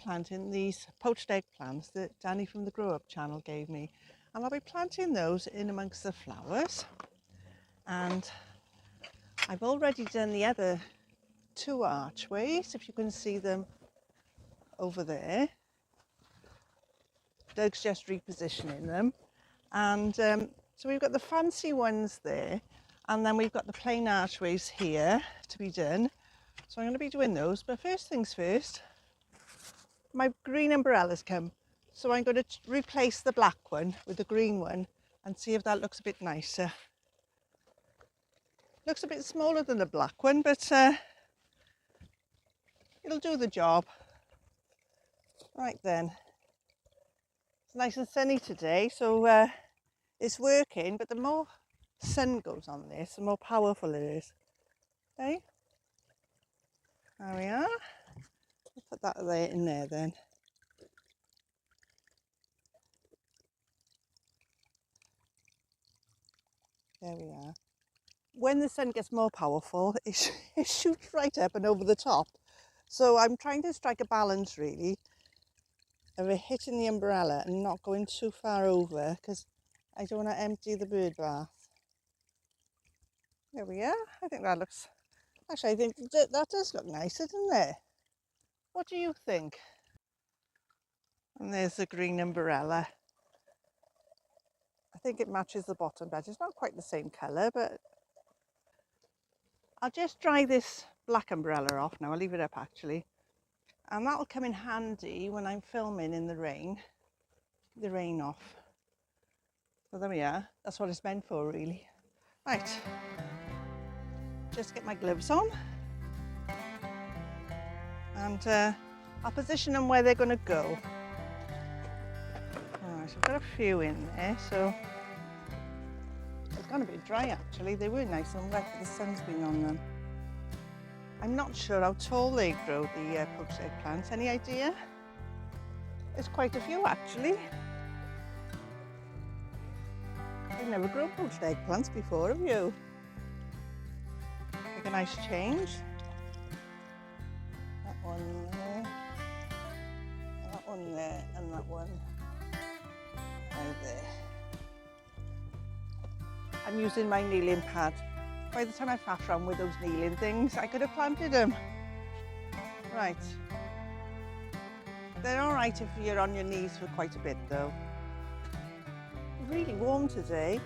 planting these poached eggplants that Danny from the Grow Up channel gave me, and I'll be planting those in amongst the flowers. And I've already done the other 2 archways, if you can see them over there. Doug's just repositioning them, and so we've got the fancy ones there, and then we've got the plain archways here to be done. So I'm going to be doing those, but first things first, my green umbrella's come, so I'm going to replace the black one with the green one and see if that looks a bit nicer. Looks a bit smaller than the black one, but it'll do the job. Right then, it's nice and sunny today, so it's working, but the more sun goes on this, the more powerful it is. Okay, there we are. I'll put that there in there then. There we are. When the sun gets more powerful, it shoots right up and over the top. So I'm trying to strike a balance really of it hitting the umbrella and not going too far over, because I don't want to empty the bird bath. There we are. I think that looks, actually I think that does look nice, doesn't it? What do you think? And there's the green umbrella. I think it matches the bottom better. It's not quite the same colour, but I'll just dry this black umbrella off now. I'll leave it up actually. And that'll come in handy when I'm filming in the rain. Keep the rain off. So there we are. That's what it's meant for really. Right. Just get my gloves on. And I'll position them where they're going to go. Alright, so I've got a few in there, so they've gone a bit dry actually. They were nice and wet, but the sun's been on them. I'm not sure how tall they grow, the poached eggplants. Any idea? There's quite a few actually. I've never grown poached eggplants before, have you? Make a nice change. That one there, that one there, and that one right there. I'm using my kneeling pad. By the time I faff around with those kneeling things, I could have planted them. Right. They're all right if you're on your knees for quite a bit though. It's really warm today.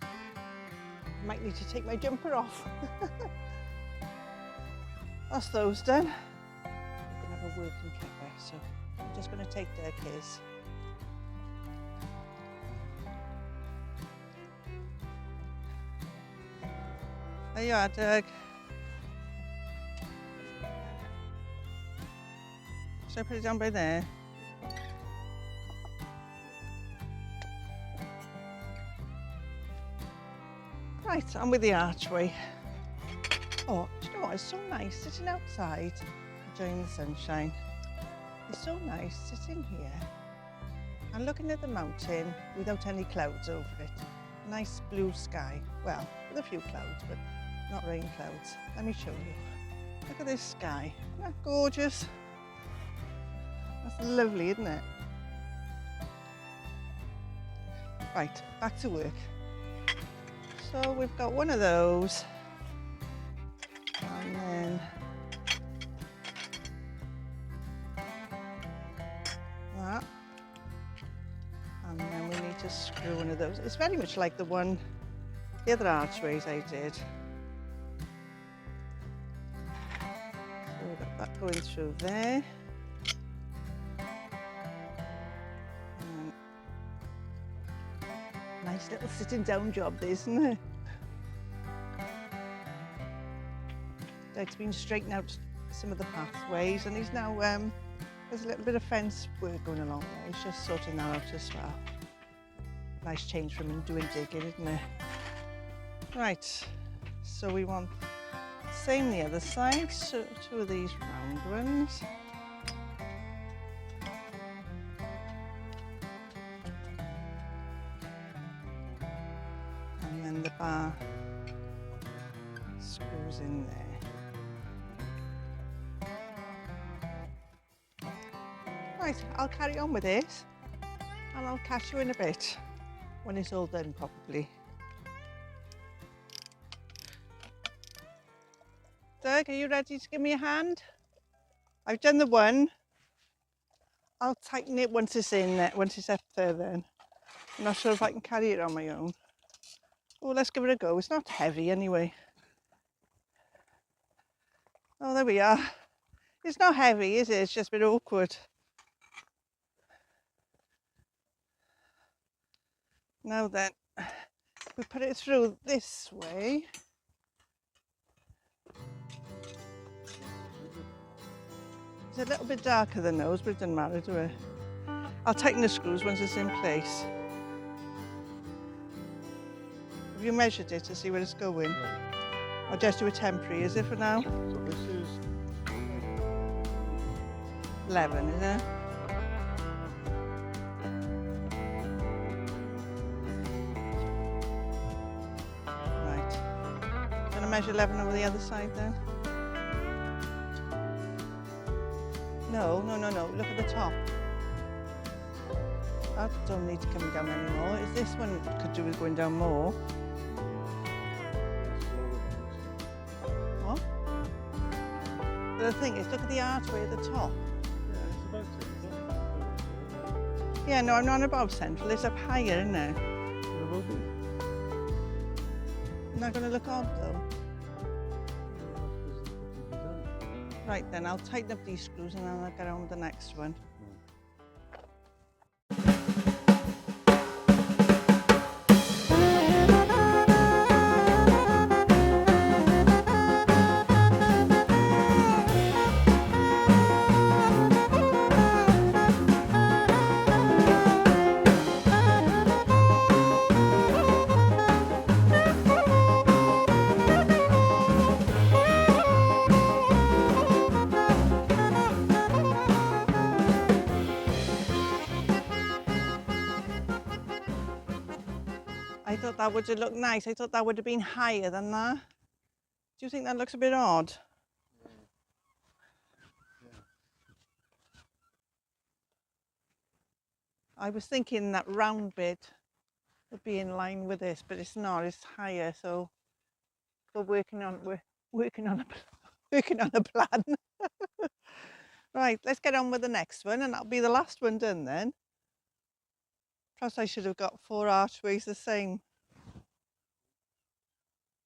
I might need to take my jumper off. That's those done. I can have a working cover, so I'm just going to take Doug his. There you are, Doug. Should I put it down by there? Right, I'm with the archway. Oh, do you know what? It's so nice sitting outside, enjoying the sunshine. It's so nice sitting here and looking at the mountain without any clouds over it. Nice blue sky. Well, with a few clouds, but not rain clouds. Let me show you. Look at this sky. Isn't that gorgeous? That's lovely, isn't it? Right, back to work. So we've got one of those, and then that, and then we need to screw one of those. It's very much like the other archways I did. So we've got that going through there. And nice little sitting down job, isn't it? Doug's been straightening out some of the pathways, and he's now, there's a little bit of fence work going along there. He's just sorting that out as well. Nice change from him doing digging, isn't it? Right, so we want the same the other side, so 2 of these round ones. And then the bar screws in there. Right, I'll carry on with this and I'll catch you in a bit when it's all done properly. Doug, are you ready to give me a hand? I've done the one. I'll tighten it once it's in there, once it's up there then. I'm not sure if I can carry it on my own. Oh, let's give it a go. It's not heavy anyway. Oh, there we are. It's not heavy, is it? It's just a bit awkward. Now then, we put it through this way. It's a little bit darker than those, but it doesn't matter, do it? I'll tighten the screws once it's in place. Have you measured it to see where it's going? I'll just do a temporary, is it for now? So this is 11, is it? Right. Gonna measure 11 over the other side then? No. Look at the top. That don't need to come down anymore. Is this one could do with going down more? What? But the thing is, look at the archway at the top. yeah, it's about central. Yeah, no, I'm not above central. It's up higher, isn't it? It will be. Not going to look odd though. Right then, I'll tighten up these screws and then I'll get on with the next one. I thought that would have looked nice. I thought that would have been higher than that. Do you think that looks a bit odd? Yeah. I was thinking that round bit would be in line with this, but it's not. It's higher, so we're working on a plan. Right, let's get on with the next one, and that'll be the last one done then. Perhaps I should have got 4 archways the same.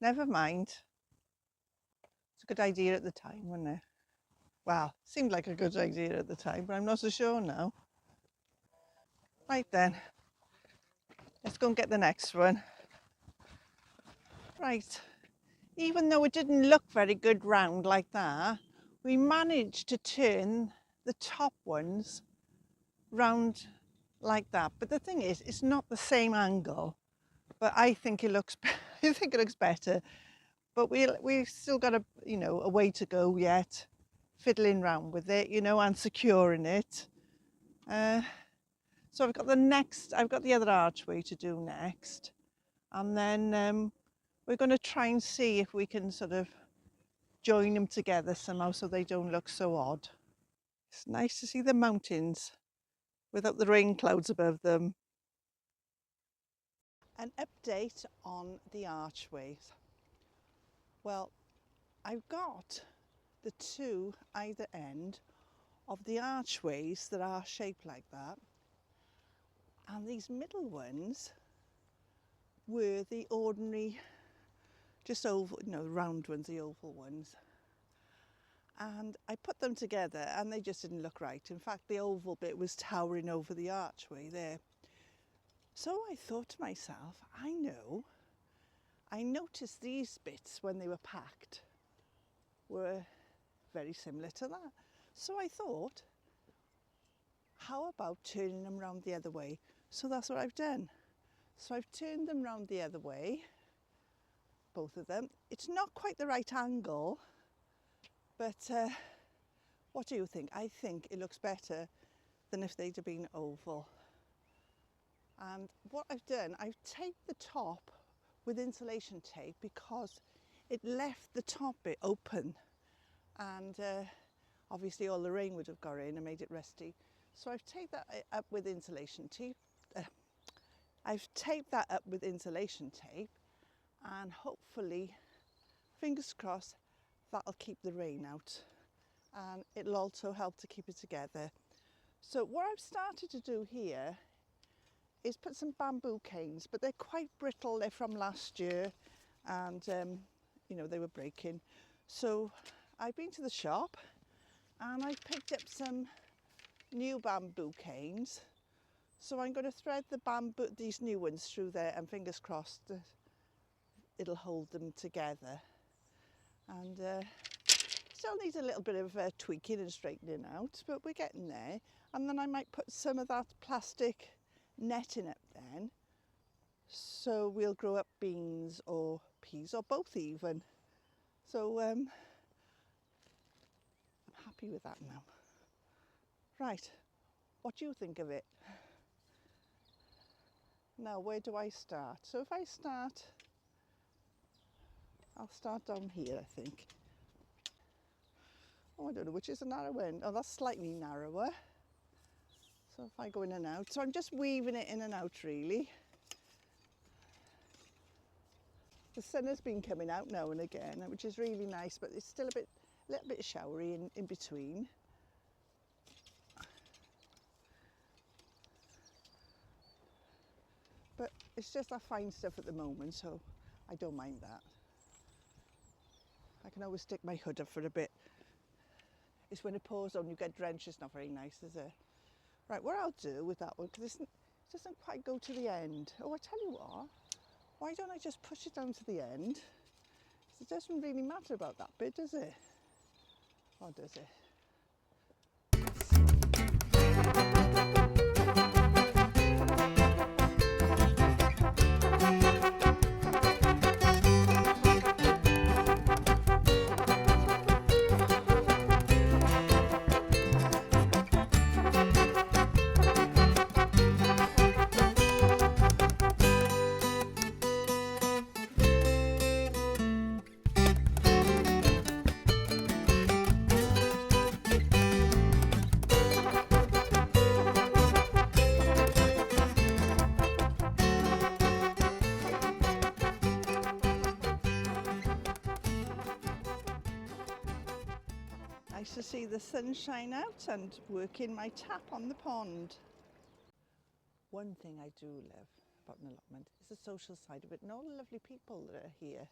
Never mind. It's a good idea at the time, wasn't it? Well, seemed like a good idea at the time, but I'm not so sure now. Right then, let's go and get the next one. Right, even though it didn't look very good round like that, we managed to turn the top ones round like that. But the thing is, it's not the same angle, but I think it looks better. But we still got a way to go yet, fiddling around with it, and securing it. So I've got the other archway to do next, and then we're going to try and see if we can sort of join them together somehow so they don't look so odd. It's nice to see the mountains without the rain clouds above them. An update on the archways. Well, I've got the 2 either end of the archways that are shaped like that, and these middle ones were the ordinary, just oval, round ones, the oval ones. And I put them together and they just didn't look right. In fact, the oval bit was towering over the archway there. So I thought to myself, I noticed these bits when they were packed were very similar to that. So I thought, how about turning them round the other way? So that's what I've done. So I've turned them round the other way, both of them. It's not quite the right angle, but what do you think? I think it looks better than if they'd have been oval. And what I've done, I've taped the top with insulation tape because it left the top bit open, and obviously all the rain would have got in and made it rusty. So I've taped that up with insulation tape. I've taped that up with insulation tape, and hopefully, fingers crossed, that'll keep the rain out, and it'll also help to keep it together. So what I've started to do here is put some bamboo canes, but they're quite brittle. They're from last year, and you know, they were breaking. So I've been to the shop and I picked up some new bamboo canes. So I'm going to thread the bamboo, these new ones, through there, and fingers crossed that it'll hold them together. And still needs a little bit of tweaking and straightening out, but we're getting there. And then I might put some of that plastic netting up then, so we'll grow up beans or peas or both even. So I'm happy with that now. Right, what do you think of it? Now, where do I start? So if I start, I'll start down here, I think. Oh, I don't know which is the narrow end. Oh, that's slightly narrower. So if I go in and out, so I'm just weaving it in and out really. The sun has been coming out now and again, which is really nice, but it's still a little bit showery in between. But it's just that fine stuff at the moment, so I don't mind that. I can always stick my hood up for a bit. It's when it pours on, you get drenched, it's not very nice, is it? Right, what I'll do with that one, because it doesn't quite go to the end. Oh, I tell you what, why don't I just push it down to the end? Because it doesn't really matter about that bit, does it? Or does it? Nice to see the sunshine out and working my tap on the pond. One thing I do love about an allotment is the social side of it and all the lovely people that are here.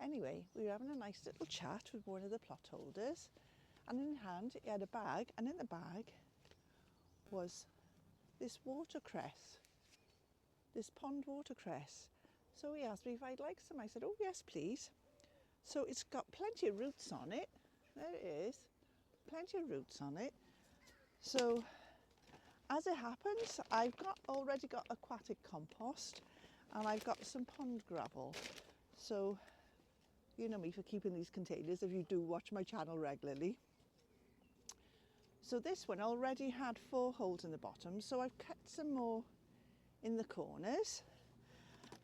Anyway, we were having a nice little chat with one of the plot holders, and in hand he had a bag, and in the bag was this watercress, this pond watercress. So he asked me if I'd like some. I said, oh yes please. So it's got plenty of roots on it. There it is, plenty of roots on it. So as it happens, I've already got aquatic compost, and I've got some pond gravel. So you know me for keeping these containers if you do watch my channel regularly. So this one already had 4 holes in the bottom, so I've cut some more in the corners.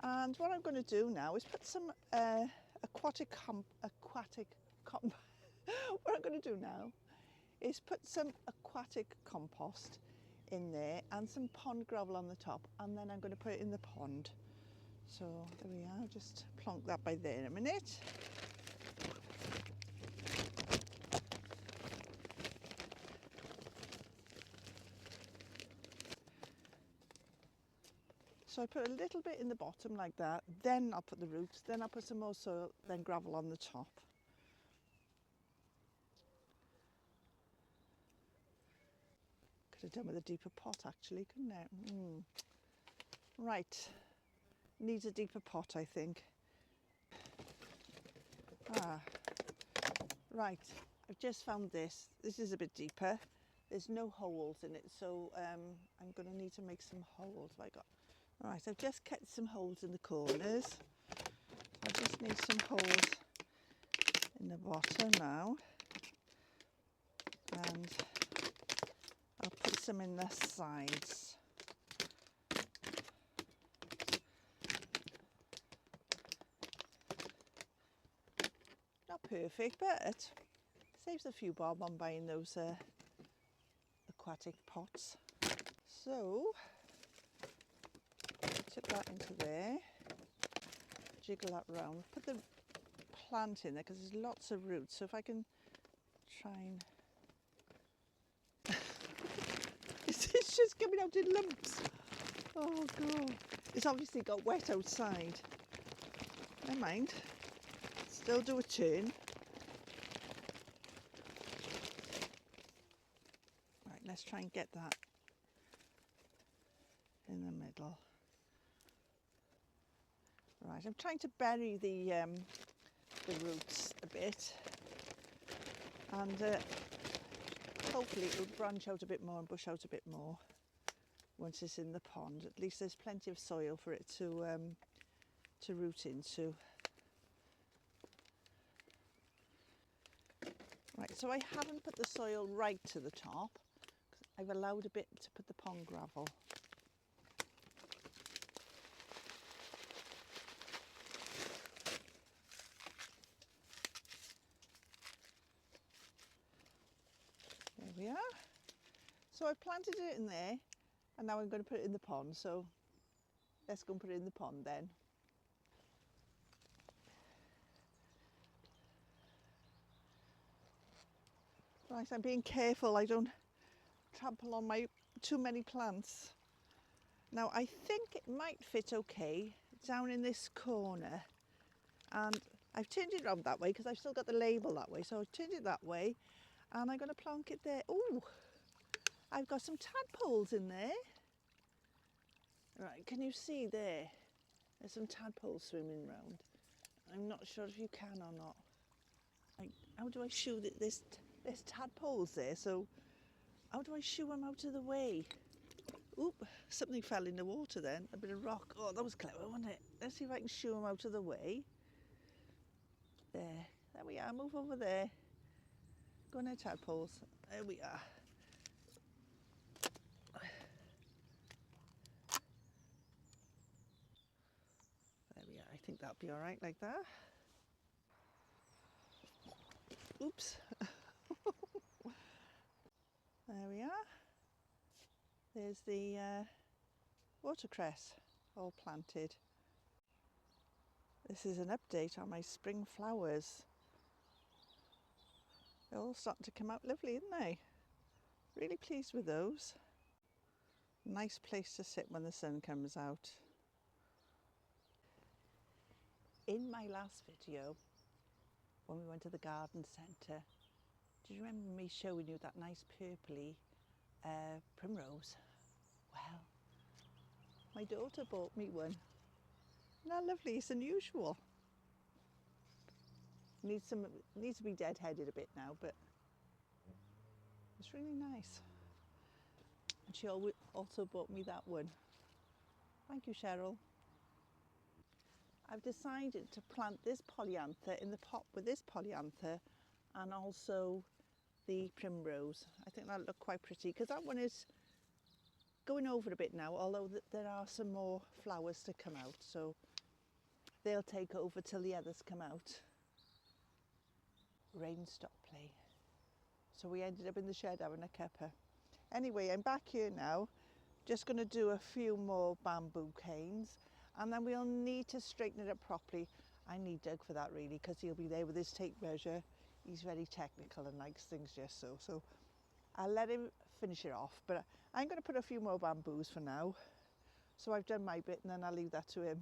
And what I'm going to do now is put some what I'm going to do now is put some aquatic compost in there and some pond gravel on the top, and then I'm going to put it in the pond. So there we are, just plonk that by there in a minute. So I put a little bit in the bottom like that, then I'll put the roots, then I'll put some more soil, then gravel on the top. Could have done with a deeper pot actually, couldn't it? Right, needs a deeper pot I think. Right, I've just found this. This is a bit deeper. There's no holes in it, so I'm going to need to make some holes. Have I got? Right, I've just cut some holes in the corners. I just need some holes in the bottom now. And I'll put some in the sides. perfect, but saves a few bob on buying those aquatic pots. So tip that into there, jiggle that round, put the plant in there because there's lots of roots. So if I can try and it's just coming out in lumps. Oh god, it's obviously got wet outside. Never mind, still do a turn. Right, let's try and get that in the middle. Right, I'm trying to bury the roots a bit, and hopefully it will branch out a bit more and bush out a bit more once it's in the pond. At least there's plenty of soil for it to root into. Right, so I haven't put the soil right to the top. I've allowed a bit to put the pond gravel. There we are. So I planted it in there, and now I'm going to put it in the pond. So let's go and put it in the pond then. Right, I'm being careful I don't trample on my too many plants. Now I think it might fit okay down in this corner, and I've turned it around that way because I've still got the label that way, so I've turned it that way and I'm going to plonk it there. Oh, I've got some tadpoles in there. Right, can you see there? There's some tadpoles swimming around. I'm not sure if you can or not. How do I shoo this? There's tadpoles there, so how do I shoo them out of the way? Oop, something fell in the water then, a bit of rock. Oh, that was clever, wasn't it? Let's see if I can shoo them out of the way. There we are, move over there. Go on there, tadpoles. There we are. There we are, I think that'll be all right like that. Oops. There we are. There's the watercress all planted. This is an update on my spring flowers. They're all starting to come out lovely, aren't they? Really pleased with those. Nice place to sit when the sun comes out. In my last video, when we went to the garden centre, do you remember me showing you that nice purpley primrose? Well, my daughter bought me one. Isn't that lovely? It's unusual. Needs to be dead-headed a bit now, but it's really nice. And she also bought me that one. Thank you, Cheryl. I've decided to plant this polyanther in the pot with this polyanther and also the primrose. I think that'll look quite pretty because that one is going over a bit now, although there are some more flowers to come out, so they'll take over till the others come out. Rain stopped playing, so we ended up in the shed having a cuppa. Anyway, I'm back here now, just going to do a few more bamboo canes, and then we'll need to straighten it up properly. I need Doug for that really, because he'll be there with his tape measure. He's very technical and likes things just so I'll let him finish it off, but I'm going to put a few more bamboos for now. So I've done my bit and then I'll leave that to him.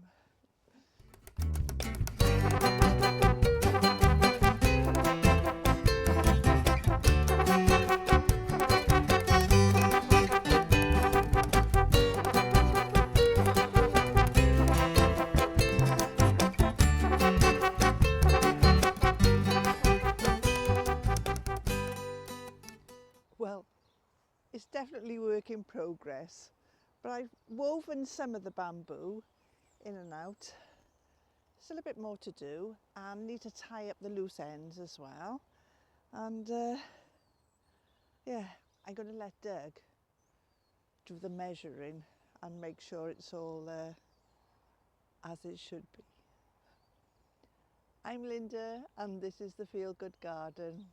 Well, it's definitely work in progress, but I've woven some of the bamboo in and out. Still a bit more to do, and need to tie up the loose ends as well. And yeah, I'm going to let Doug do the measuring and make sure it's all as it should be. I'm Linda and this is the Feel Good Garden.